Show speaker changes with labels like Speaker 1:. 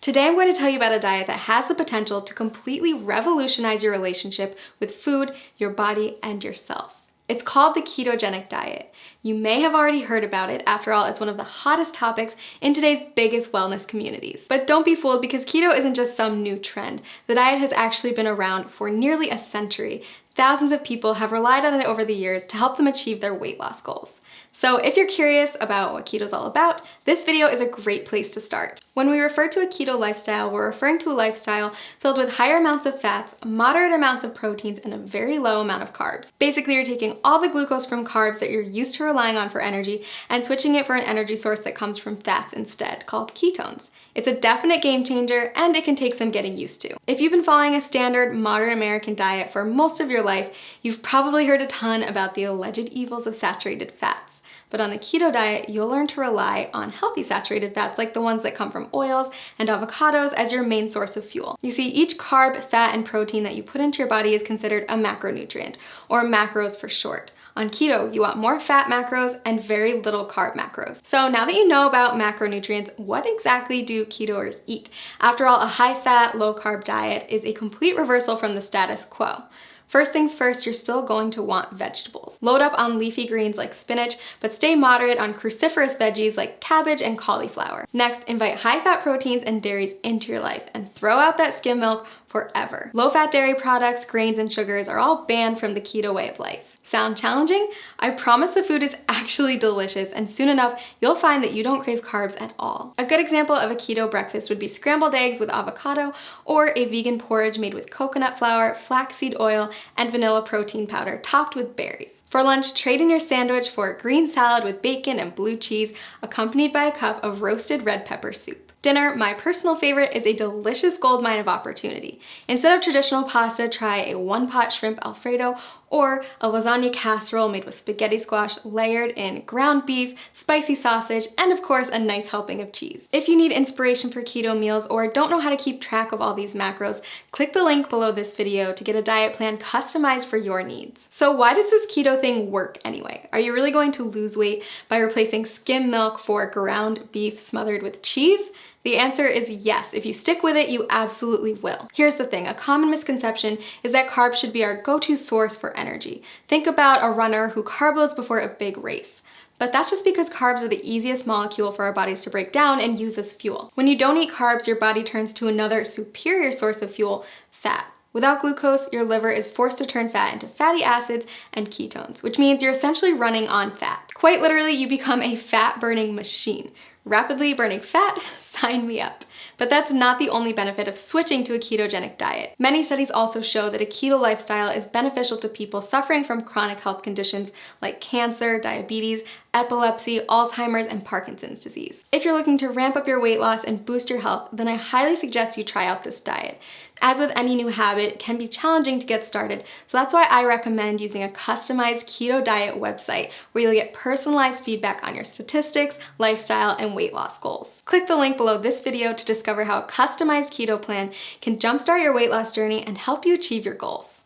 Speaker 1: Today I'm going to tell you about a diet that has the potential to completely revolutionize your relationship with food, your body, and yourself. It's called the ketogenic diet. You may have already heard about it. After all, it's one of the hottest topics in today's biggest wellness communities. But don't be fooled, because keto isn't just some new trend. The diet has actually been around for nearly a century. Thousands of people have relied on it over the years to help them achieve their weight loss goals. So if you're curious about what keto is all about, this video is a great place to start. When we refer to a keto lifestyle, we're referring to a lifestyle filled with higher amounts of fats, moderate amounts of proteins, and a very low amount of carbs. Basically, you're taking all the glucose from carbs that you're used to relying on for energy and switching it for an energy source that comes from fats instead, called ketones. It's a definite game changer, and it can take some getting used to. If you've been following a standard modern American diet for most of your life, you've probably heard a ton about the alleged evils of saturated fats. But on the keto diet, you'll learn to rely on healthy saturated fats like the ones that come from oils and avocados as your main source of fuel. You see, each carb, fat, and protein that you put into your body is considered a macronutrient, or macros for short. On keto, you want more fat macros and very little carb macros. So now that you know about macronutrients, what exactly do ketoers eat? After all, a high-fat, low-carb diet is a complete reversal from the status quo. First things first, you're still going to want vegetables. Load up on leafy greens like spinach, but stay moderate on cruciferous veggies like cabbage and cauliflower. Next, invite high-fat proteins and dairies into your life and throw out that skim milk forever. Low-fat dairy products, grains, and sugars are all banned from the keto way of life. Sound challenging? I promise the food is actually delicious, and soon enough, you'll find that you don't crave carbs at all. A good example of a keto breakfast would be scrambled eggs with avocado, or a vegan porridge made with coconut flour, flaxseed oil, and vanilla protein powder topped with berries. For lunch, trade in your sandwich for a green salad with bacon and blue cheese, accompanied by a cup of roasted red pepper soup. Dinner, my personal favorite, is a delicious goldmine of opportunity. Instead of traditional pasta, try a one-pot shrimp Alfredo or a lasagna casserole made with spaghetti squash layered in ground beef, spicy sausage, and of course a nice helping of cheese. If you need inspiration for keto meals or don't know how to keep track of all these macros, click the link below this video to get a diet plan customized for your needs. So why does this keto thing work anyway? Are you really going to lose weight by replacing skim milk for ground beef smothered with cheese? The answer is yes. If you stick with it, you absolutely will. Here's the thing, a common misconception is that carbs should be our go-to source for energy. Think about a runner who carb loads before a big race. But that's just because carbs are the easiest molecule for our bodies to break down and use as fuel. When you don't eat carbs, your body turns to another superior source of fuel, fat. Without glucose, your liver is forced to turn fat into fatty acids and ketones, which means you're essentially running on fat. Quite literally, you become a fat-burning machine. Rapidly burning fat? Sign me up. But that's not the only benefit of switching to a ketogenic diet. Many studies also show that a keto lifestyle is beneficial to people suffering from chronic health conditions like cancer, diabetes, epilepsy, Alzheimer's, and Parkinson's disease. If you're looking to ramp up your weight loss and boost your health, then I highly suggest you try out this diet. As with any new habit, it can be challenging to get started, so that's why I recommend using a customized keto diet website where you'll get personalized feedback on your statistics, lifestyle, and weight loss goals. Click the link below this video to discover how a customized keto plan can jumpstart your weight loss journey and help you achieve your goals.